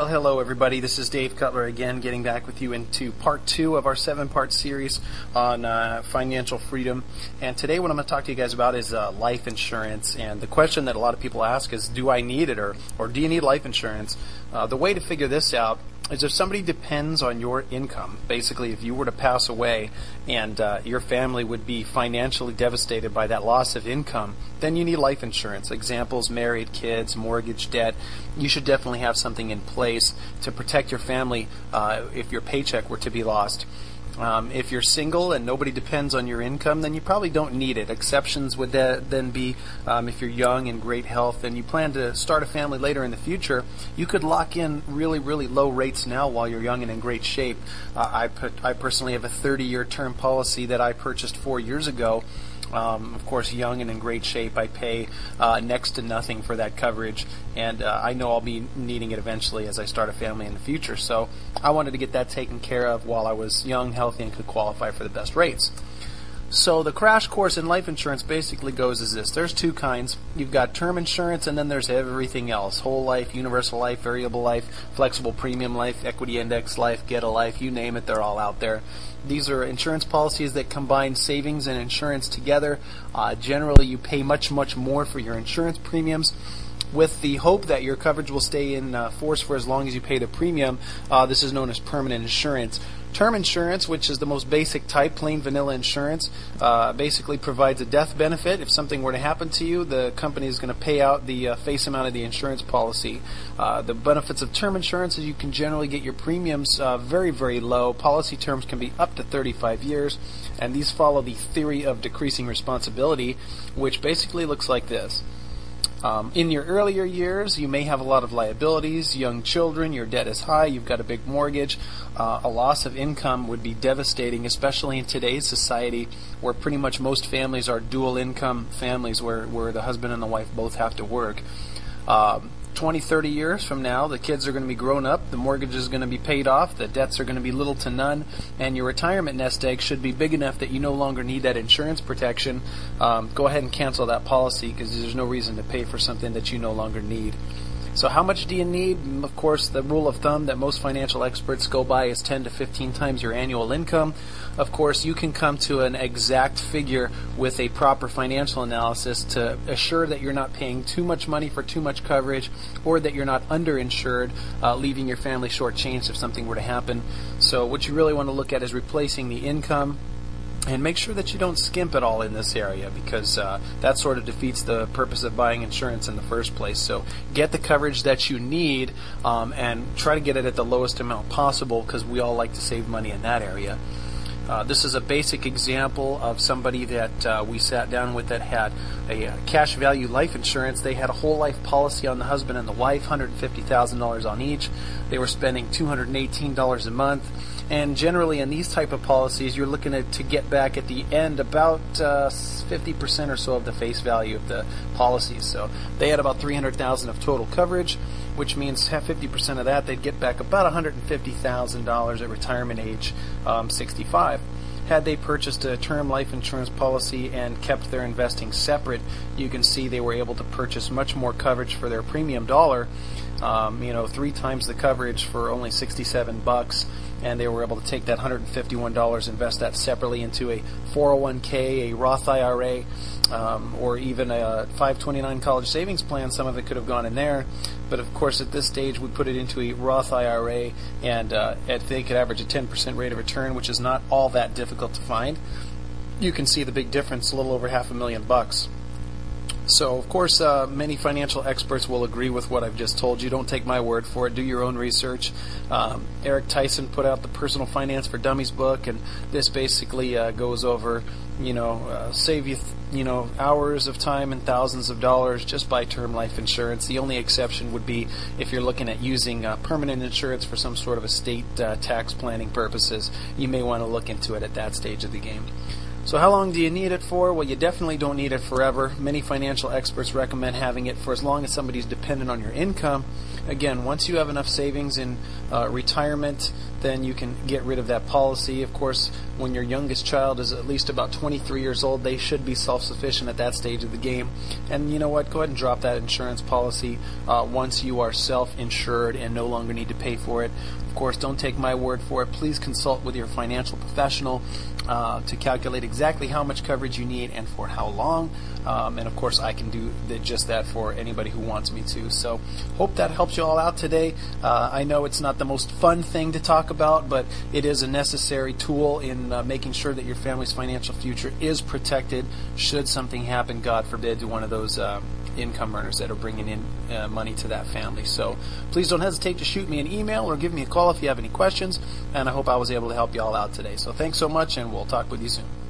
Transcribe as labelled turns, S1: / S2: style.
S1: Well, hello everybody. This is Dave Cutler again, getting back with you into part 2 of our 7-part series on financial freedom. And today what I'm going to talk to you guys about is life insurance. And the question that a lot of people ask is, do I need it or do you need life insurance? The way to figure this out is if somebody depends on your income. Basically, if you were to pass away and your family would be financially devastated by that loss of income, then you need life insurance. Examples: married, kids, mortgage debt. You should definitely have something in place to protect your family if your paycheck were to be lost. If you're single and nobody depends on your income, then you probably don't need it. Exceptions would then be if you're young and great health and you plan to start a family later in the future, you could lock in really, really low rates now while you're young and in great shape. I personally have a 30-year term policy that I purchased 4 years ago. Of course, young and in great shape. I pay next to nothing for that coverage, and I know I'll be needing it eventually as I start a family in the future. So I wanted to get that taken care of while I was young, healthy, and could qualify for the best rates. So the crash course in life insurance basically goes as this. There's two kinds. You've got term insurance, and then there's everything else. Whole life, universal life, variable life, flexible premium life, equity index life, get a life, you name it, they're all out there. These are insurance policies that combine savings and insurance together. Generally, you pay much, much more for your insurance premiums, with the hope that your coverage will stay in force for as long as you pay the premium. This is known as permanent insurance. Term insurance, which is the most basic type, plain vanilla insurance, basically provides a death benefit. If something were to happen to you, the company is going to pay out the face amount of the insurance policy. The benefits of term insurance is you can generally get your premiums very, very low. Policy terms can be up to 35 years, and these follow the theory of decreasing responsibility, which basically looks like this. In your earlier years, you may have a lot of liabilities, young children, your debt is high, you've got a big mortgage. A loss of income would be devastating, especially in today's society where pretty much most families are dual income families where the husband and the wife both have to work. 20, 30 years from now, the kids are going to be grown up, the mortgage is going to be paid off, the debts are going to be little to none, and your retirement nest egg should be big enough that you no longer need that insurance protection. Go ahead and cancel that policy because there's no reason to pay for something that you no longer need. So how much do you need? Of course, the rule of thumb that most financial experts go by is 10 to 15 times your annual income. Of course, you can come to an exact figure with a proper financial analysis to assure that you're not paying too much money for too much coverage or that you're not underinsured, leaving your family shortchanged if something were to happen. So what you really want to look at is replacing the income. And make sure that you don't skimp at all in this area because that sort of defeats the purpose of buying insurance in the first place. So get the coverage that you need and try to get it at the lowest amount possible because we all like to save money in that area. This is a basic example of somebody that we sat down with that had a cash value life insurance. They had a whole life policy on the husband and the wife, $150,000 on each. They were spending $218 a month. And generally in these type of policies, you're looking to get back at the end about 50% or so of the face value of the policies. So they had about $300,000 of total coverage, which means 50% of that, they'd get back about $150,000 at retirement age 65. Had they purchased a term life insurance policy and kept their investing separate, you can see they were able to purchase much more coverage for their premium dollar, 3 times the coverage for only $67. And they were able to take that $151, invest that separately into a 401k, a Roth IRA, or even a 529 college savings plan. Some of it could have gone in there. But of course, at this stage, we put it into a Roth IRA, and they could average a 10% rate of return, which is not all that difficult to find. You can see the big difference, a little over $500,000. So, of course, many financial experts will agree with what I've just told you. Don't take my word for it. Do your own research. Eric Tyson put out the Personal Finance for Dummies book, and this basically goes over, save you, hours of time and thousands of dollars just by term life insurance. The only exception would be if you're looking at using permanent insurance for some sort of estate tax planning purposes. You may want to look into it at that stage of the game. So how long do you need it for? Well, you definitely don't need it forever. Many financial experts recommend having it for as long as somebody's dependent on your income. Again, once you have enough savings in retirement then you can get rid of that policy. Of course, when your youngest child is at least about 23 years old, they should be self-sufficient at that stage of the game. And you know what? Go ahead and drop that insurance policy once you are self-insured and no longer need to pay for it. Of course, don't take my word for it. Please consult with your financial professional to calculate exactly how much coverage you need and for how long. And of course, I can do just that for anybody who wants me to. So, hope that helps you all out today. I know it's not the most fun thing to talk about, but it is a necessary tool in making sure that your family's financial future is protected should something happen, God forbid, to one of those income earners that are bringing in money to that family. So please don't hesitate to shoot me an email or give me a call if you have any questions, and I hope I was able to help you all out today. So thanks so much, and we'll talk with you soon.